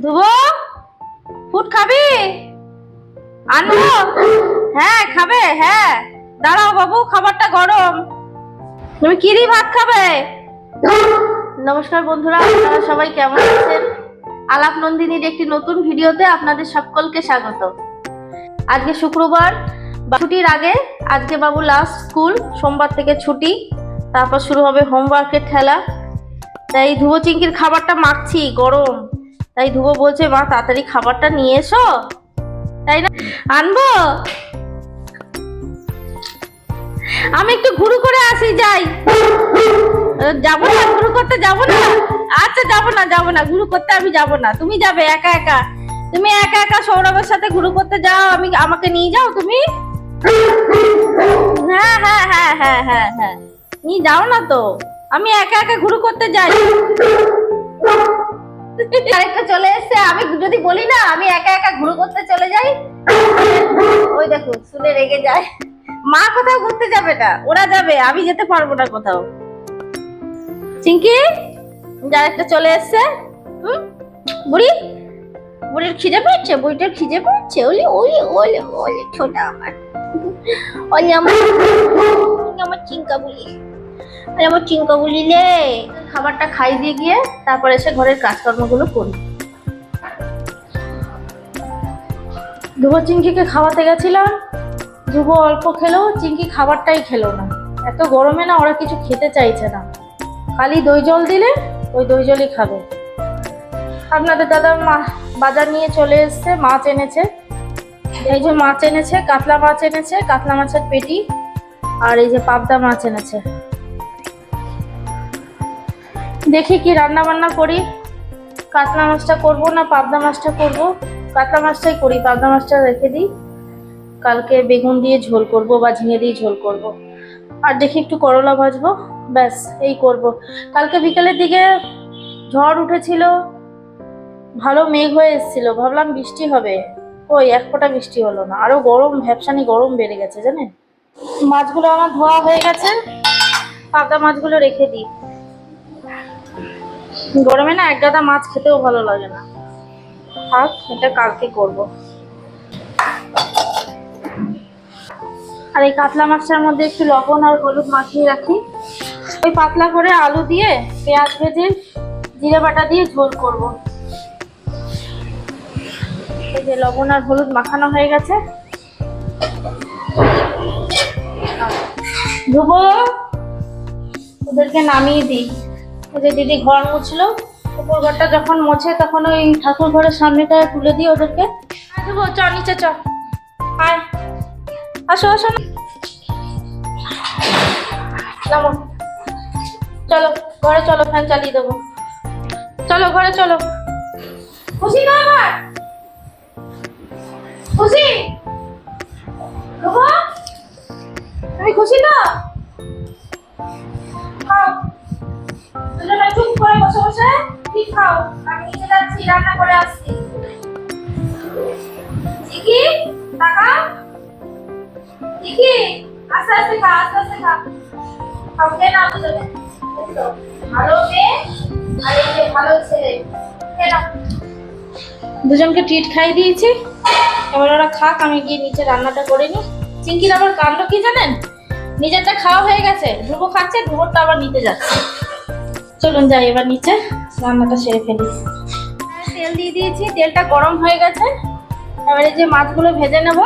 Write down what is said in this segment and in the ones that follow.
ধুবো ফুড খাবি? আনবো? হ্যাঁ খাবে। হ্যাঁ দাঁড়াও বাবু, খাবারটা গরম। তুমি কি দিয়ে ভাত খাবে? নমস্কার বন্ধুরা, আপনারা সবাই কেমন আছেন? আলাপ নন্দিনীর একটি নতুন ভিডিওতে আপনাদের সকলকে স্বাগত। আজকে শুক্রবার, ছুটির আগে আজকে বাবু লাস্ট স্কুল, সোমবার থেকে ছুটি, তারপর শুরু হবে হোমওয়ার্কের ঠেলা। তাই ধুবো চিংকির খাবারটা মাখছি, গরম। তাই ধুবো বলছে মা তাড়াতাড়ি খাবারটা নিয়ে এসো, তাই না? আনবো? আমি একটু ঘুরু করে আসি, যাই। যাবো না ঘুরু করতে, যাবো না? আচ্ছা যাবো না ঘুরু করতে, আমি যাবো না। তুমি যাবে একা একা? তুমি একা একা সৌরভের সাথে ঘুরু করতে যাও, আমাকে নিয়ে যাও তুমি। হ্যাঁ হ্যাঁ হ্যাঁ হ্যাঁ হ্যাঁ হ্যাঁ নিয়ে যাও না তো, আমি একা একা ঘুরু করতে যাই। আরেকটা চলে এসছে, আমি যদি বলি না আমি একা একা ঘুরু করতে চলে যাই, ওই দেখো শুনে রেগে যায়। মা কোথাও ঘুরতে যাবে না, ওরা যাবে, আমি যেতে পারবো না কোথাও। চিংকি আরেকটা চলে এসছে। বুড়ির খিদে পেয়েছে, বুড়িটার খিদে পেয়েছে। ওলি ওলি ওলি ওলি ছোট আমার, ওলি আমার চিংকা বুড়ি, আমার চিংকা বুড়ি লে। খাবারটা খাই দিয়ে গিয়ে তারপর এসে ঘরের কাজকর্মগুলো করি। ধুবো চিংকিকে খাওয়াতে গেছিলাম, ধুবো অল্প খেলো, চিংকি খাবারটাই খেলো না। এত গরমে না ওরা কিছু খেতে চাইছে না, খালি দই জল দিলে ওই দই জলই খাবে। আপনাদের দাদা বাজার নিয়ে চলে এসছে, মাছ এনেছে। এই যে মাছ এনেছে, কাতলা মাছ এনেছে, কাতলা মাছের পেটি, আর এই যে পাবদা মাছ এনেছে। দেখি কি রান্না বান্না করি, কাতলা মাছটা করব না পাবদা মাছটা করব। কাতলা মাছটাই করি, পাবদা মাছটা রেখে দিই, কালকে বেগুন দিয়ে ঝোল করব বা ঝিঙে দিয়ে ঝোল করব। আর দেখি একটু করলা ভাজবো, ব্যাস এই করব। কালকে বিকেলের দিকে ঝড় উঠেছিল, ভালো মেঘ হয়ে এসেছিল, ভাবলাম বৃষ্টি হবে, ওই এক ফোঁটা বৃষ্টি হলো না। আরো গরম, ভ্যাপসানি গরম বেড়ে গেছে জানেন। মাছগুলো আমার ধোয়া হয়ে গেছে, পাবদা মাছগুলো রেখে দিই। গরমে না এক গাদা মাছ খেতেও ভালো লাগে না, থাক এটা কালকে করব। আর এই কাতলা মাছটার মধ্যে একটু লবণ আর হলুদ মাখিয়ে রাখি, ওই পাতলা করে আলু দিয়ে পেঁয়াজ ভেজে জিরে বাটা দিয়ে ঝোল করব। এই যে লবণ আর হলুদ মাখানো হয়ে গেছে। ধুবো, ওদেরকে নামিয়ে দিই। ওই যে দিদি ঘর মুছলো, উপর ঘরটা যখন মোছে তখন ওই ঠাকুর ঘরের সামনেটা তুলে দিই ওদেরকে। ধুবো চ নিচে চ, আয় আসো আসো নামো, চলো ঘরে চলো, ফ্যান চালিয়ে দেবো, চলো ঘরে চলো। খুশি না আমার? খুশি? তুমি খুশি না? খাও, দুজনে চুপ করে বসে বসে কি খাও, আমি নিচে যাচ্ছি, রান্না করে আসছি। চিকি টাকা, চিকি আস্তে আস্তে খা, আস্তে আস্তে খা, খাও কে না দুজনে। ভালো মেয়ে আর এই যে ভালো ছেলে, দুজনকে ট্রিট খাই দিয়েছি, এবার ওরা খাক, আমি গিয়ে নিচে রান্নাটা করে নিই। চিংকির আবার কাণ্ড কি জানেন, নিজেরটা খাওয়া হয়ে গেছে, ধ্রুব খাচ্ছে, ধ্রুবরটা আবার নিতে যাচ্ছে। চলুন যাই এবার নিচে রান্নাটা সেরে ফেলি। তেল দিয়ে দিয়েছি, তেলটা গরম হয়ে গেছে, এবার এই যে মাছগুলো ভেজে নেব।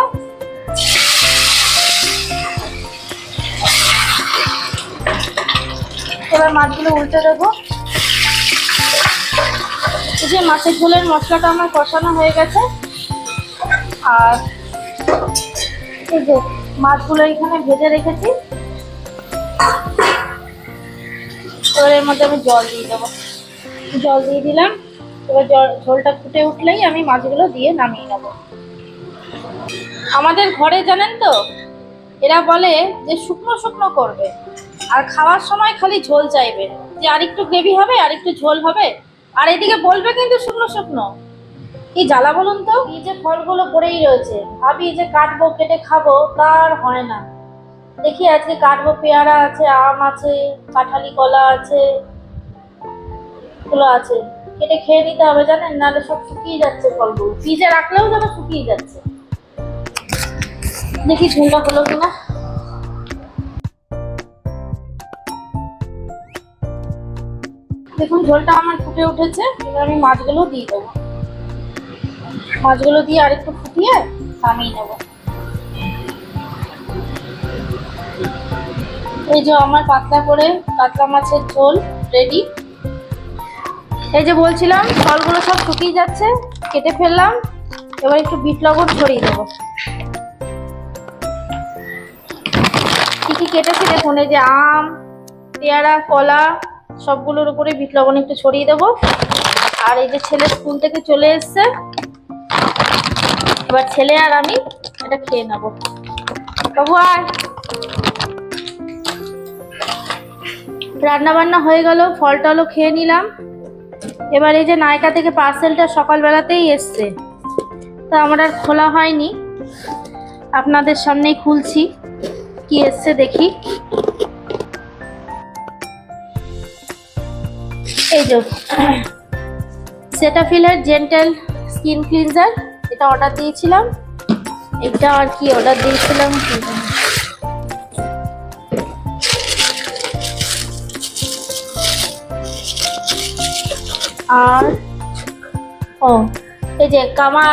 এবার মাছগুলো উল্টে দেবো। এই যে মাছের ঝোলের মশলাটা আমার কষানো হয়ে গেছে, আর এই যে মাছগুলো এখানে ভেজে রেখেছি। এবার এর মধ্যে আমি জল দিয়ে দেবো, জল দিয়ে দিলাম। এবার ঝোলটা ফুটে উঠলেই আমি মাছগুলো দিয়ে নামিয়ে নেব। আমাদের ঘরে জানেন তো এরা বলে যে শুকনো শুকনো করবে, আর খাওয়ার সময় খালি ঝোল চাইবে, যে আরেকটু গ্রেভি হবে, আরেকটু ঝোল হবে, আর এদিকে বলবে কিন্তু শুকনো শুকনো। কি জ্বালা বলুন তো, এই যে ফলগুলো পড়েই রয়েছে, ভাবি যে কাটবো কেটে খাবো, তার হয় না। দেখি আজকে কাটবো, পেয়ারা আছে, আম আছে, কাঁঠালি কলা আছে, এগুলো আছে, কেটে খেয়ে নিতে হবে জানেন, নাহলে সব শুকিয়ে যাচ্ছে ফলগুলো। ফ্রিজে রাখলেও যেন শুকিয়ে যাচ্ছে। দেখি ঝোলটা হলো কিনা। দেখুন ঝোলটা আমার ফুটে উঠেছে। এবার আমি মাছগুলো দিয়ে দেবো। মাছগুলো দিয়ে আরেকটু ফুটিয়ে নামিয়ে নেব। এই যে আমার পাতলা করে কাতলা মাছের ঝোল রেডি। এই যে বলছিলাম ফলগুলো সব শুকিয়ে যাচ্ছে, কেটে ফেললাম। এবার একটু বিট লবণ ছড়িয়ে দেবো। কি কি কেটেছি দেখুন, এই যে আম, পেয়ারা, কলা, সবগুলোর উপরে বিট লবণ একটু ছড়িয়ে দেবো। আর এই যে ছেলে স্কুল থেকে চলে এসছে, এবার ছেলে আর আমি এটা খেয়ে নেবো। বাবু আয়। রান্না বান্না হয়ে গেল, ফল টলও খেয়ে নিলাম। এবার এই যে নায়কা থেকে পার্সেলটা সকালবেলাতেই এসছে, তা আমার আর খোলা হয়নি। আপনাদের সামনেই খুলছি, কি এসছে দেখি। এই যে সেটাফিলের জেন্টেল স্কিন ক্লিনজার, এটা অর্ডার দিয়েছিলাম। এটা আর কি অর্ডার দিয়েছিলাম, আর এই যে কামা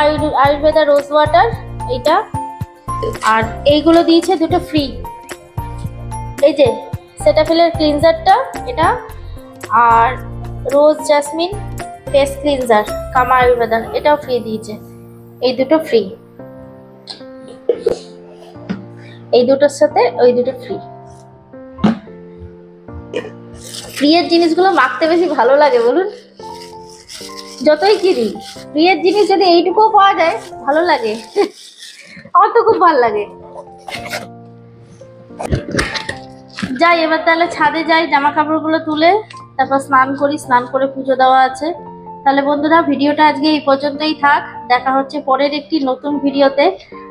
আয়ুর্বেদা রোজ ওয়াটার এইটা। আর এইগুলো দিয়েছে দুটো ফ্রি। এই যে সেটাফিলের ক্লিনজারটা এটা, আর রোজ জাসমিন ফেস ক্লিনজার কামা আয়ুর্বেদার, এটাও ফ্রি দিয়েছে। এই দুটো ফ্রি, এই দুটোর সাথে ওই দুটো ফ্রি। ফ্রিয়ের জিনিসগুলো মাখতে বেশি ভালো লাগে বলুন, যতই কিনি ফ্রিয়ের জিনিস যদি এইটুকুও পাওয়া যায় ভালো লাগে। আমার তো খুব ভালো লাগে। যাই এবার তাহলে ছাদে যাই, জামা কাপড়গুলো তুলে তারপর স্নান করি। স্নান করে পুজো দেওয়া আছে। তাহলে বন্ধুরা ভিডিওটা আজকে এই পর্যন্তই থাক। দেখা হচ্ছে পরের একটি নতুন ভিডিওতে।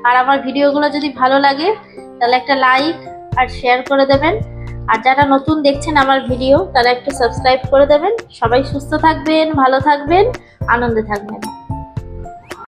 আর আমার ভিডিওগুলো যদি ভালো লাগে তাহলে একটা লাইক আর শেয়ার করে দেবেন। আর যারা নতুন দেখছেন আমার ভিডিও তারা একটু সাবস্ক্রাইব করে দেবেন। সবাই সুস্থ থাকবেন, ভালো থাকবেন, আনন্দে থাকবেন।